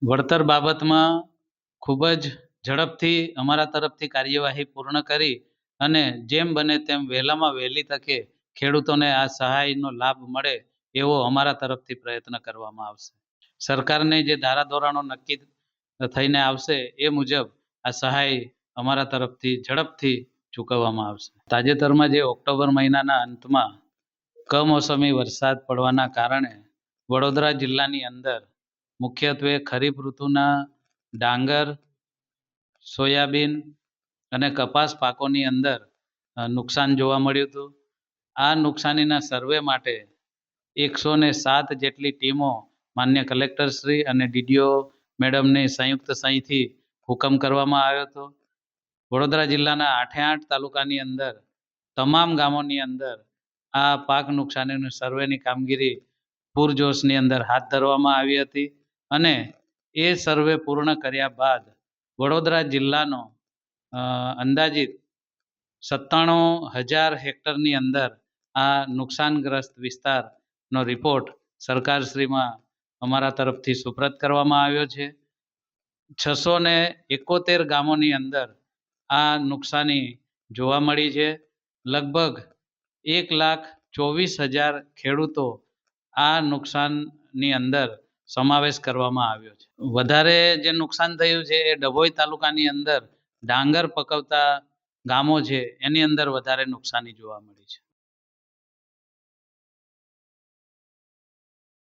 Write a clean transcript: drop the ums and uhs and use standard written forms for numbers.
વળતર બાબતમાં ખૂબ જ ઝડપથી અમારા તરફથી કાર્યવાહી પૂર્ણ કરી અને જેમ બને તેમ વહેલામાં વહેલી તકે ખેડૂતોને આ સહાયનો લાભ મળે એવો અમારા તરફથી પ્રયત્ન કરવામાં આવશે. સરકારને જે ધારાધોરણો નક્કી થઈને આવશે એ મુજબ આ સહાય અમારા તરફથી ઝડપથી ચૂકવવામાં આવશે. તાજેતરમાં જે ઓક્ટોબર મહિનાના અંતમાં કમોસમી વરસાદ પડવાના કારણે વડોદરા જિલ્લાની અંદર મુખ્યત્વે ખરીફ ઋતુના ડાંગર, સોયાબીન અને કપાસ પાકોની અંદર નુકસાન જોવા મળ્યું હતું. આ નુકસાનીના સર્વે માટે 107 જેટલી ટીમો માન્ય કલેક્ટરશ્રી અને ડીડીઓ મેડમની સંયુક્ત સહીથી હુકમ કરવામાં આવ્યો હતો. વડોદરા જિલ્લાના 8 તાલુકાની અંદર તમામ ગામોની અંદર આ પાક નુકસાનીની સર્વેની કામગીરી પૂરજોશની અંદર હાથ ધરવામાં આવી હતી અને એ સર્વે પૂર્ણ કર્યા બાદ વડોદરા જિલ્લાનો અંદાજિત 97,000 હેક્ટરની અંદર આ નુકસાનગ્રસ્ત વિસ્તારનો રિપોર્ટ સરકારશ્રીમાં અમારા તરફથી સુપ્રત કરવામાં આવ્યો છે. 671 ગામોની અંદર આ નુકસાની જોવા મળી છે. લગભગ 1,24,000 ખેડૂતો આ નુકસાનની અંદર સમાવેશ કરવામાં આવ્યો છે. વધારે જે નુકસાન થયું છે એ ડભોઈ તાલુકાની અંદર ડાંગર પકવતા ગામો છે એની અંદર વધારે નુકસાની જોવા મળી છે.